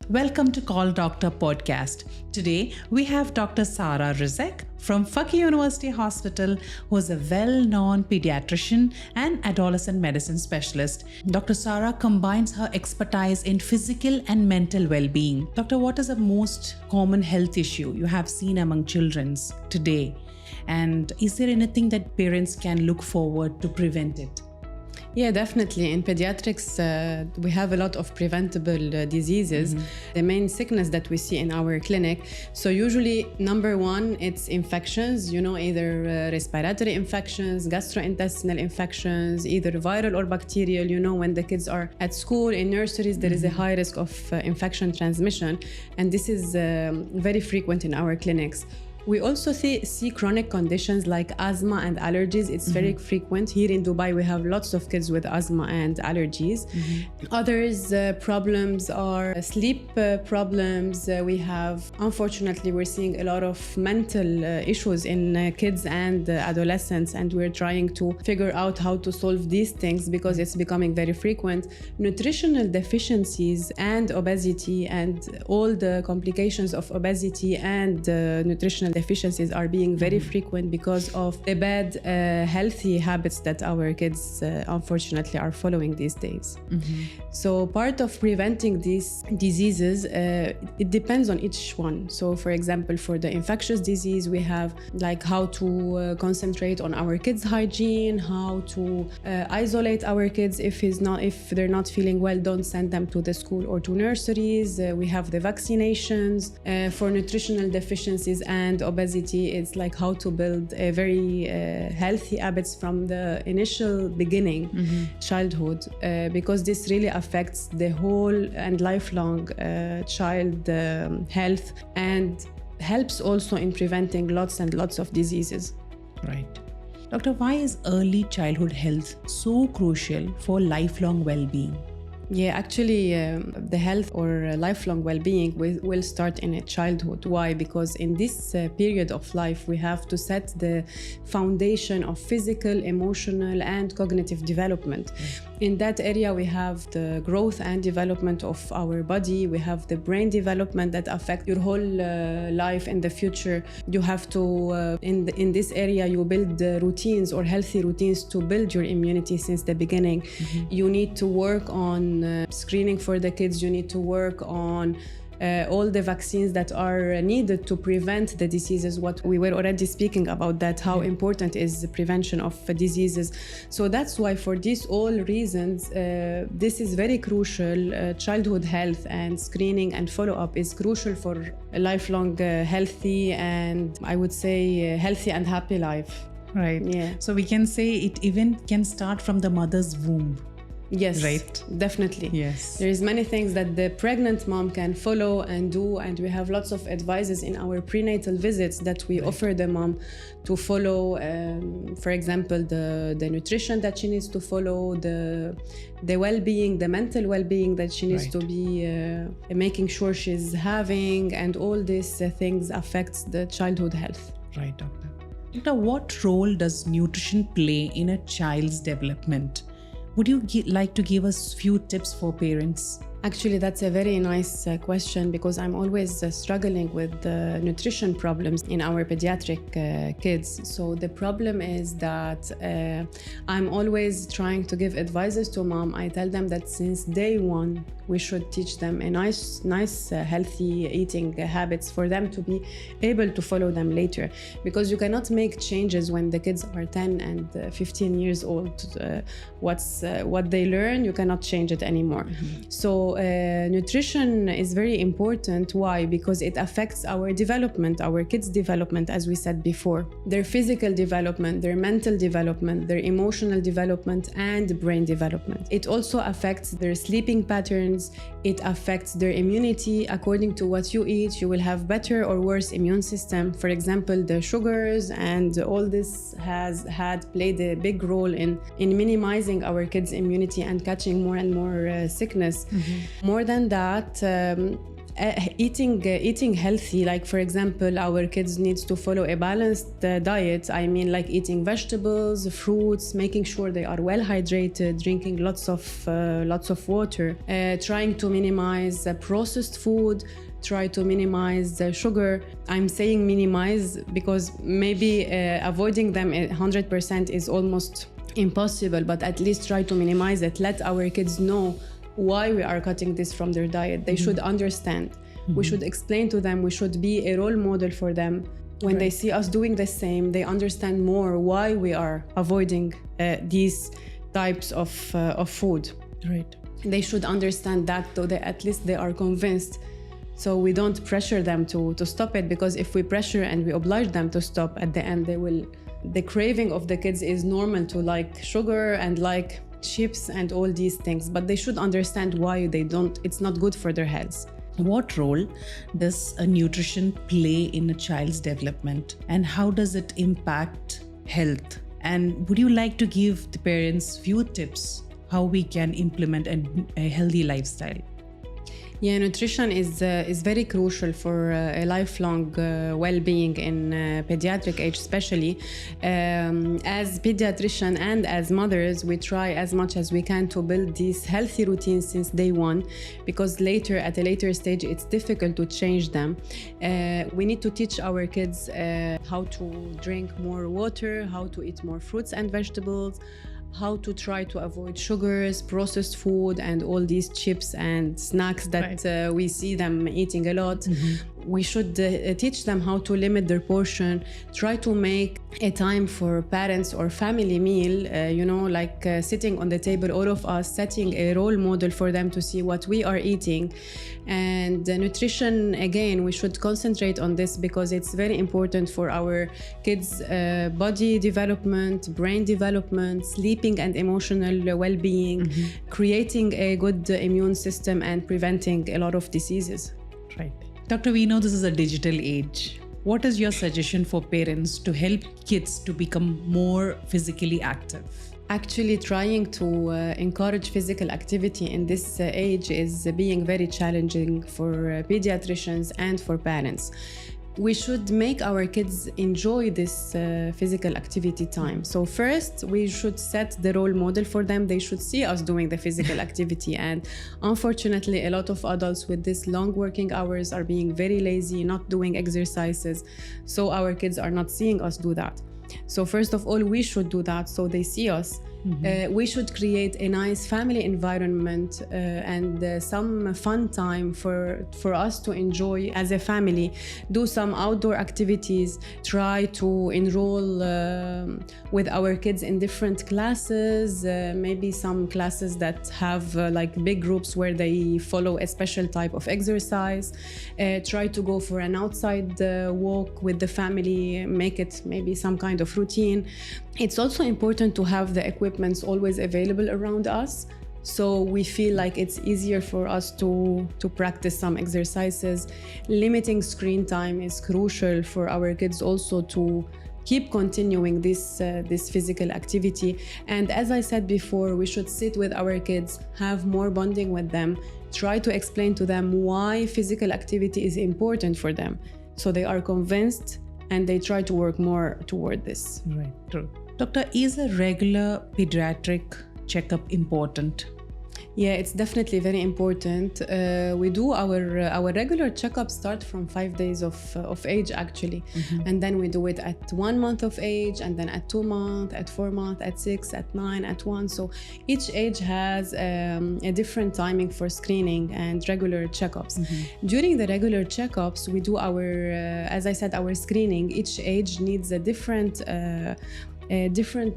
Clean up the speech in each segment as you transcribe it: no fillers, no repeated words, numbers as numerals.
Welcome to Call Doctor podcast. Today, we have Dr. Sara Rizk from Fakir University Hospital, who is a well-known pediatrician and adolescent medicine specialist. Dr. Sara combines her expertise in physical and mental well-being. Doctor, what is the most common health issue you have seen among children today? And is there anything that parents can look forward to prevent it? Yeah, definitely. In pediatrics, we have a lot of preventable diseases. The main sickness that we see in our clinic. So usually, number one, it's infections, either respiratory infections, gastrointestinal infections, either viral or bacterial. When the kids are at school, in nurseries, there is a high risk of infection transmission. And this is very frequent in our clinics. We also see chronic conditions like asthma and allergies. It's very frequent. Here in Dubai, we have lots of kids with asthma and allergies. Others problems are sleep problems. We have, unfortunately, we're seeing a lot of mental issues in kids and adolescents, and we're trying to figure out how to solve these things because it's becoming very frequent. Nutritional deficiencies and obesity and all the complications of obesity and nutritional deficiencies are being very frequent because of the bad healthy habits that our kids unfortunately are following these days. So part of preventing these diseases, it depends on each one. So for example, for the infectious disease, we have like how to concentrate on our kids' hygiene, how to isolate our kids if they're not feeling well, don't send them to the school or to nurseries. We have the vaccinations. For nutritional deficiencies and obesity, it's like how to build a very healthy habits from the initial beginning, childhood, because this really affects the whole and lifelong child health and helps also in preventing lots and lots of diseases. Right. Doctor, why is early childhood health so crucial for lifelong well-being? Yeah, actually, the health or lifelong well-being will start in a childhood. Why? Because in this period of life, we have to set the foundation of physical, emotional, and cognitive development. In that area, we have the growth and development of our body. We have the brain development that affect your whole life in the future. You have to, in this area, you build routines or healthy routines to build your immunity since the beginning. You need to work on screening for the kids. You need to work on all the vaccines that are needed to prevent the diseases. What we were already speaking about, that how important is the prevention of diseases. So that's why for these all reasons, this is very crucial. Childhood health and screening and follow-up is crucial for a lifelong healthy and I would say healthy and happy life. Right. Yeah. So we can say it even can start from the mother's womb. Yes, right. Definitely. Yes. There is many things that the pregnant mom can follow and do, and we have lots of advices in our prenatal visits that we offer the mom to follow. For example, the nutrition that she needs to follow, the well-being, the mental well-being that she needs to be making sure she's having, and all these things affects the childhood health. Right, doctor. Doctor, what role does nutrition play in a child's development? Would you like to give us a few tips for parents? Actually, that's a very nice question because I'm always struggling with the nutrition problems in our pediatric kids. So the problem is that I'm always trying to give advices to mom. I tell them that since day one, we should teach them a nice healthy eating habits for them to be able to follow them later. Because you cannot make changes when the kids are 10 and 15 years old. What they learn, you cannot change it anymore. So nutrition is very important. Why? Because it affects our development, our kids' development, as we said before. Their physical development, their mental development, their emotional development, and brain development. It also affects their sleeping patterns. It affects their immunity. According to what you eat, you will have better or worse immune system. For example, the sugars and all this played a big role in minimizing our kids' immunity and catching more and more sickness. More than that, Eating healthy, like for example, our kids needs to follow a balanced diet. I mean, like eating vegetables, fruits, making sure they are well hydrated, drinking lots of water, trying to minimize processed food, try to minimize sugar. I'm saying minimize because maybe avoiding them 100% is almost impossible, but at least try to minimize it. Let our kids know why we are cutting this from their diet. They should understand. We should explain to them. We should be a role model for them. When they see us doing the same, they understand more why we are avoiding these types of food. Right. They should understand that, though at least they are convinced. So we don't pressure them to stop it, because if we pressure and we oblige them to stop, at the end the craving of the kids is normal to like sugar and like chips and all these things, but they should understand why they don't. It's not good for their health. What role does nutrition play in a child's development, and how does it impact health? And would you like to give the parents few tips how we can implement a healthy lifestyle? Yeah, nutrition is very crucial for a lifelong well-being in pediatric age, especially. As pediatrician and as mothers, we try as much as we can to build these healthy routines since day one, because later, at a later stage, it's difficult to change them. We need to teach our kids how to drink more water, how to eat more fruits and vegetables, how to try to avoid sugars, processed food, and all these chips and snacks that we see them eating a lot. We should teach them how to limit their portion, try to make a time for parents or family meal, like sitting on the table, all of us, setting a role model for them to see what we are eating. And nutrition, again, we should concentrate on this because it's very important for our kids' body development, brain development, sleeping and emotional well-being, creating a good immune system, and preventing a lot of diseases. Right. Dr. We know this is a digital age. What is your suggestion for parents to help kids to become more physically active? Actually, trying to encourage physical activity in this age is being very challenging for pediatricians and for parents. We should make our kids enjoy this physical activity time. So first, we should set the role model for them. They should see us doing the physical activity. And unfortunately, a lot of adults with this long working hours are being very lazy, not doing exercises. So our kids are not seeing us do that. So first of all, we should do that so they see us. We should create a nice family environment and some fun time for us to enjoy as a family. Do some outdoor activities, try to enroll with our kids in different classes, maybe some classes that have like big groups where they follow a special type of exercise. Try to go for an outside walk with the family, make it maybe some kind of routine. It's also important to have the equipments always available around us, so we feel like it's easier for us to practice some exercises. Limiting screen time is crucial for our kids also to keep continuing this physical activity. And as I said before, we should sit with our kids, have more bonding with them, try to explain to them why physical activity is important for them, so they are convinced and they try to work more toward this. Right, true. Doctor, is a regular pediatric checkup important? Yeah, it's definitely very important. We do our regular checkups start from 5 days of age actually, and then we do it at 1 month of age, and then at 2 months, at 4 months, at 6, at 9, at 1. So each age has a different timing for screening and regular checkups. During the regular checkups, we do our, as I said, our screening. Each age needs a different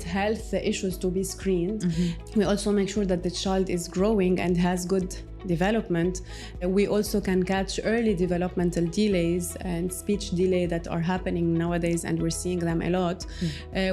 health issues to be screened. We also make sure that the child is growing and has good development. We also can catch early developmental delays and speech delay that are happening nowadays, and we're seeing them a lot.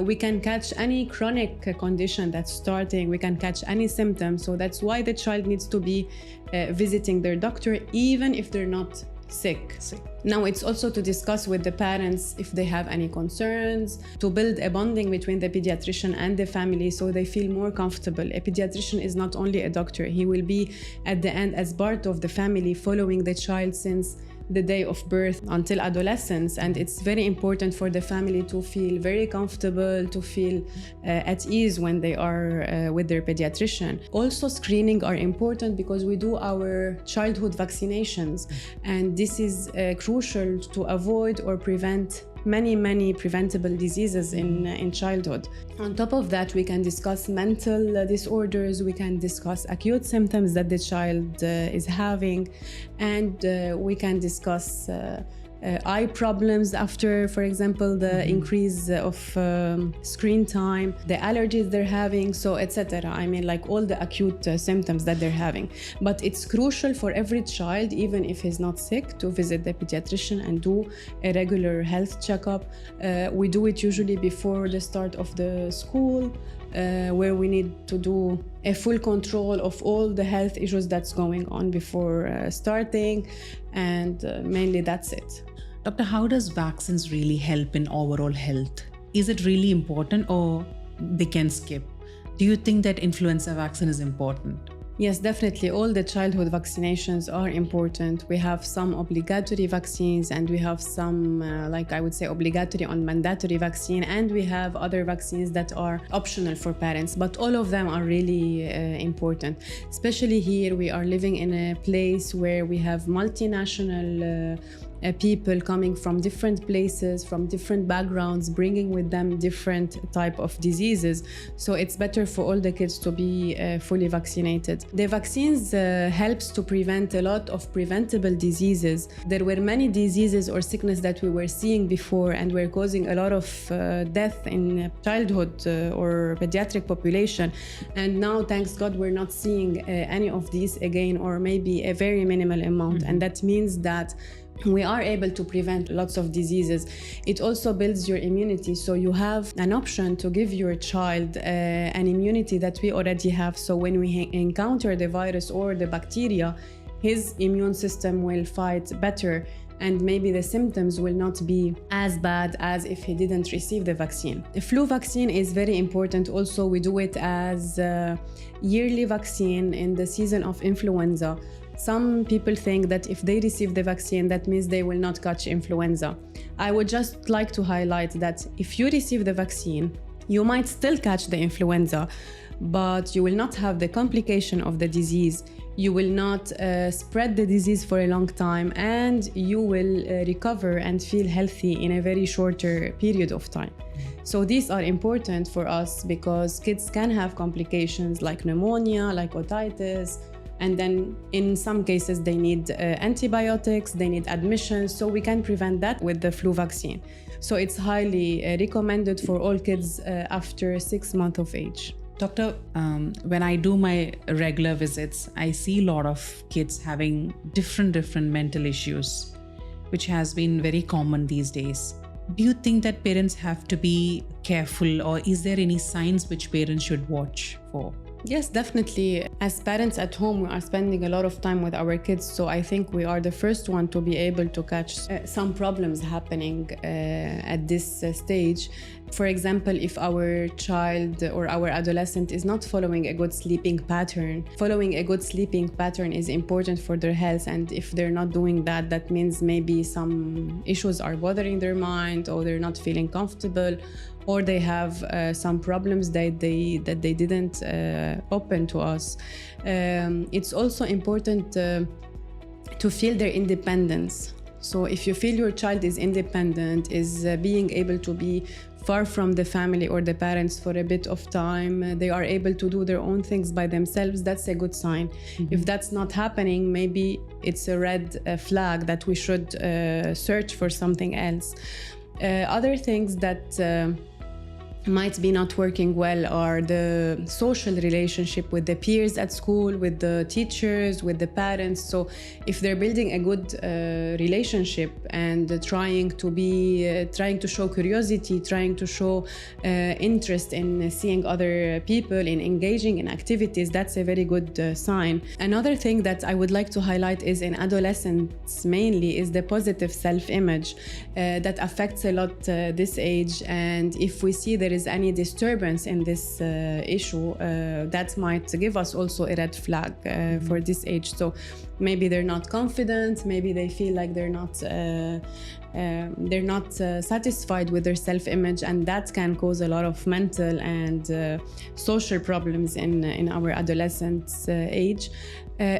We can catch any chronic condition that's starting. We can catch any symptom. So that's why the child needs to be visiting their doctor, even if they're not sick. Now it's also to discuss with the parents if they have any concerns, to build a bonding between the pediatrician and the family so they feel more comfortable. A pediatrician is not only a doctor, he will be at the end as part of the family, following the child since the day of birth until adolescence, and it's very important for the family to feel very comfortable, to feel at ease when they are with their pediatrician. Also, screening are important because we do our childhood vaccinations, and this is crucial to avoid or prevent many preventable diseases in childhood. On top of that, we can discuss mental disorders, we can discuss acute symptoms that the child is having, and we can discuss eye problems after, for example, the increase of screen time, the allergies they're having, so etc. I mean, like all the acute symptoms that they're having. But it's crucial for every child, even if he's not sick, to visit the pediatrician and do a regular health checkup. We do it usually before the start of the school, where we need to do a full control of all the health issues that's going on before starting, and mainly that's it. Doctor, how does vaccines really help in overall health? Is it really important or they can skip? Do you think that influenza vaccine is important? Yes, definitely. All the childhood vaccinations are important. We have some obligatory vaccines, and we have some, like I would say, obligatory and mandatory vaccine, and we have other vaccines that are optional for parents. But all of them are really important. Especially here, we are living in a place where we have multinational people coming from different places, from different backgrounds, bringing with them different type of diseases. So it's better for all the kids to be fully vaccinated. The vaccines helps to prevent a lot of preventable diseases. There were many diseases or sickness that we were seeing before and were causing a lot of death in childhood or pediatric population. And now, thanks God, we're not seeing any of these again, or maybe a very minimal amount. And that means that we are able to prevent lots of diseases. It also builds your immunity, so you have an option to give your child an immunity that we already have. So when we encounter the virus or the bacteria, his immune system will fight better, and maybe the symptoms will not be as bad as if he didn't receive the vaccine. The flu vaccine is very important also. We do it as a yearly vaccine in the season of influenza. Some people think that if they receive the vaccine, that means they will not catch influenza. I would just like to highlight that if you receive the vaccine, you might still catch the influenza, but you will not have the complication of the disease. You will not spread the disease for a long time, and you will recover and feel healthy in a very shorter period of time. So these are important for us because kids can have complications like pneumonia, like otitis, and then in some cases they need antibiotics, they need admissions, so we can prevent that with the flu vaccine. So it's highly recommended for all kids after 6 months of age. Doctor, when I do my regular visits, I see a lot of kids having different mental issues, which has been very common these days. Do you think that parents have to be careful, or is there any signs which parents should watch for? Yes, definitely. As parents at home, we are spending a lot of time with our kids, so I think we are the first one to be able to catch some problems happening at this stage. For example, if our child or our adolescent is not following a good sleeping pattern. Following a good sleeping pattern is important for their health, and if they're not doing that, that means maybe some issues are bothering their mind, or they're not feeling comfortable, or they have some problems that they didn't open to us. It's also important to feel their independence. So if you feel your child is independent, is being able to be far from the family or the parents for a bit of time, they are able to do their own things by themselves, that's a good sign. If that's not happening, maybe it's a red flag that we should search for something else. Other things that might be not working well are the social relationship with the peers at school, with the teachers, with the parents. So if they're building a good relationship and trying to show curiosity, trying to show interest in seeing other people, in engaging in activities. That's a very good sign. Another thing that I would like to highlight is in adolescents mainly is the positive self-image that affects a lot this age. And if we see there is any disturbance in this issue, that might give us also a red flag for this age. So maybe they're not confident, maybe they feel like they're not satisfied with their self-image, and that can cause a lot of mental and social problems in our adolescent age.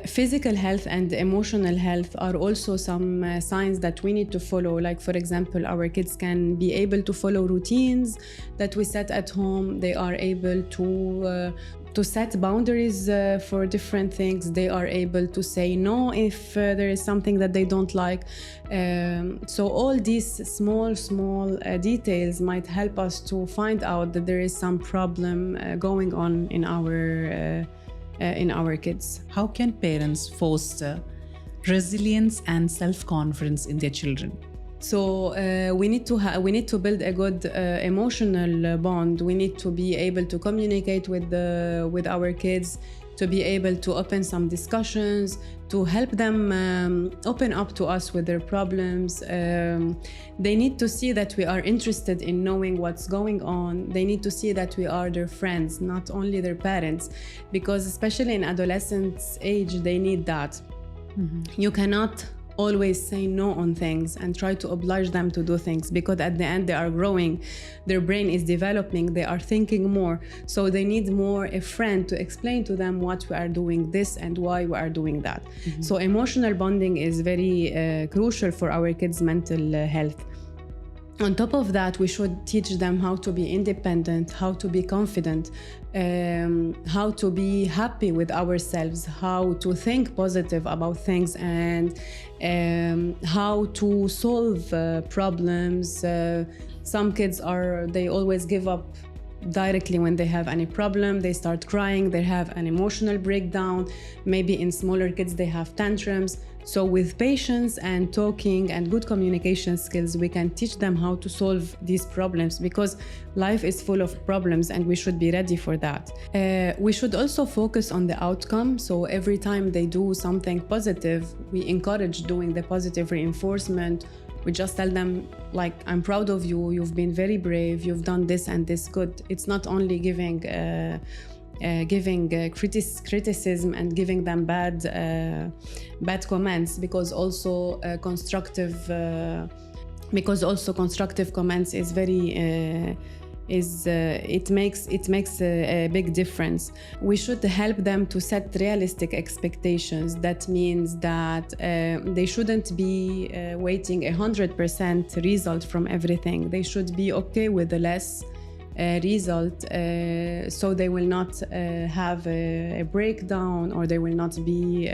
Physical health and emotional health are also some signs that we need to follow. Like, for example, our kids can be able to follow routines that we set at home. They are able to set boundaries for different things. They are able to say no if there is something that they don't like. So all these small details might help us to find out that there is some problem going on in our kids. How can parents foster resilience and self-confidence in their children? So we need to build a good emotional bond. We need to be able to communicate with our kids, to be able to open some discussions, to help them open up to us with their problems. They need to see that we are interested in knowing what's going on. They need to see that we are their friends, not only their parents, because especially in adolescents' age, they need that. Mm-hmm. You cannot always say no on things and try to oblige them to do things, because at the end they are growing, their brain is developing, they are thinking more, so they need more a friend to explain to them what we are doing this and why we are doing that. Mm-hmm. So emotional bonding is very crucial for our kids' mental health. On top of that, we should teach them how to be independent, how to be confident, how to be happy with ourselves, how to think positive about things, and how to solve problems. Some kids they always give up directly when they have any problem. They start crying, they have an emotional breakdown. Maybe in smaller kids, they have tantrums. So with patience and talking and good communication skills, we can teach them how to solve these problems, because life is full of problems and we should be ready for that. We should also focus on the outcome. So every time they do something positive, we encourage doing the positive reinforcement. We just tell them, like, I'm proud of you, you've been very brave, you've done this and this good. It's not only giving criticism and giving them bad comments, because also constructive comments is very it makes a big difference. We should help them to set realistic expectations. That means that they shouldn't be waiting 100% result from everything. They should be okay with the less result, so they will not have a breakdown, or they will not be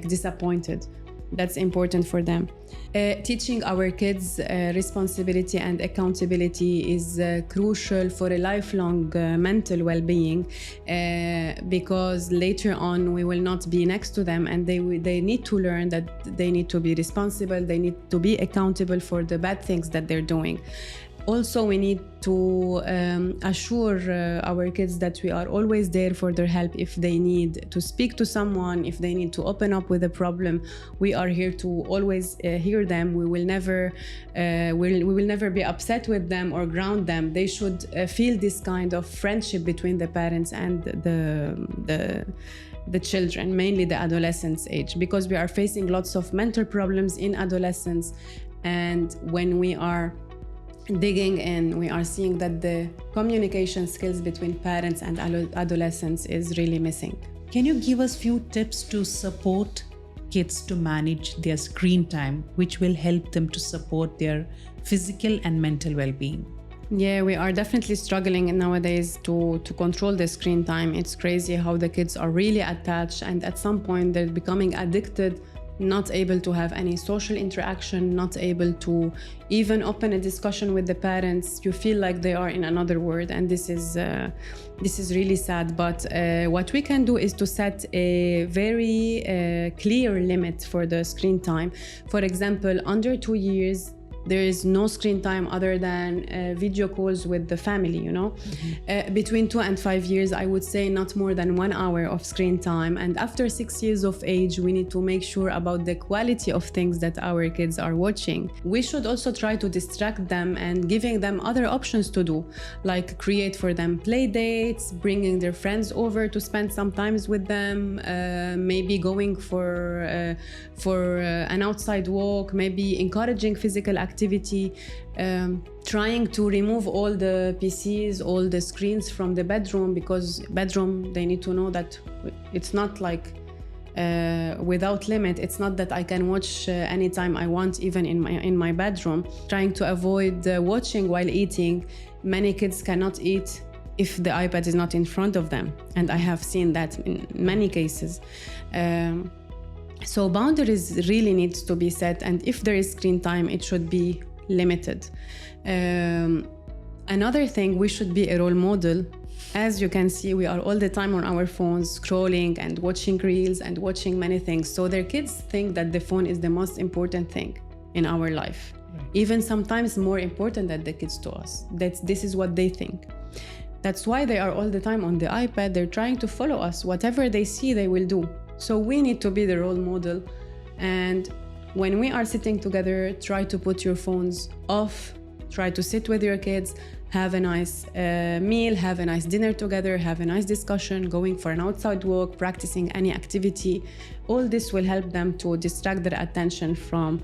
disappointed. That's important for them. Teaching our kids responsibility and accountability is crucial for a lifelong mental well-being, because later on we will not be next to them, and they need to learn that they need to be responsible, they need to be accountable for the bad things that they're doing. Also, we need to assure our kids that we are always there for their help. If they need to speak to someone, if they need to open up with a problem, we are here to always hear them. We will never be upset with them or ground them. They should feel this kind of friendship between the parents and the children, mainly the adolescence age, because we are facing lots of mental problems in adolescence. And when we are digging in, we are seeing that the communication skills between parents and adolescents is really missing. Can you give us few tips to support kids to manage their screen time, which will help them to support their physical and mental well-being? Yeah, we are definitely struggling nowadays to control the screen time. It's crazy how the kids are really attached, and at some point they're becoming addicted not able to have any social interaction, not able to even open a discussion with the parents. You feel like they are in another world, and this is really sad. But what we can do is to set a very clear limit for the screen time. For example, under 2 years, there is no screen time other than video calls with the family, you know. Between 2 and 5 years, I would say not more than 1 hour of screen time. And after 6 years of age, we need to make sure about the quality of things that our kids are watching. We should also try to distract them and giving them other options to do, like create for them play dates, bringing their friends over to spend some time with them, maybe going for an outside walk, maybe encouraging physical activity, trying to remove all the PCs, all the screens from the bedroom, because bedroom, they need to know that it's not like without limit. It's not that I can watch anytime I want, even in my bedroom. Trying to avoid watching while eating. Many kids cannot eat if the iPad is not in front of them, and I have seen that in many cases. So boundaries really needs to be set, and if there is screen time, it should be limited. Another thing, we should be a role model. As you can see, we are all the time on our phones, scrolling and watching reels and watching many things. So their kids think that the phone is the most important thing in our life. Right. Even sometimes more important than the kids to us. This is what they think. That's why they are all the time on the iPad. They're trying to follow us. Whatever they see, they will do. So we need to be the role model. And when we are sitting together, try to put your phones off. Try to sit with your kids, have a nice meal, have a nice dinner together, have a nice discussion, going for an outside walk, practicing any activity. All this will help them to distract their attention from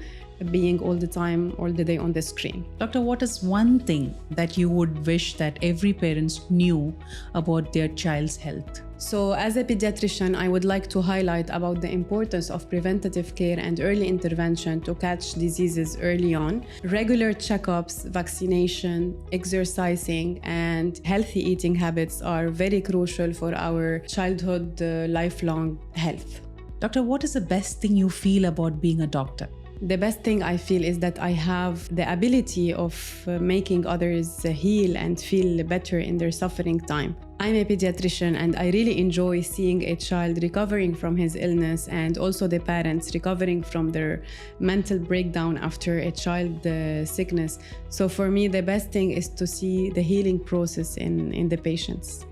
being all the time, all the day on the screen. Doctor, what is one thing that you would wish that every parent knew about their child's health? So as a pediatrician, I would like to highlight about the importance of preventative care and early intervention to catch diseases early on. Regular checkups, vaccination, exercising, and healthy eating habits are very crucial for our childhood lifelong health. Doctor, what is the best thing you feel about being a doctor? The best thing I feel is that I have the ability of making others heal and feel better in their suffering time. I'm a pediatrician, and I really enjoy seeing a child recovering from his illness, and also the parents recovering from their mental breakdown after a child sickness. So for me, the best thing is to see the healing process in the patients.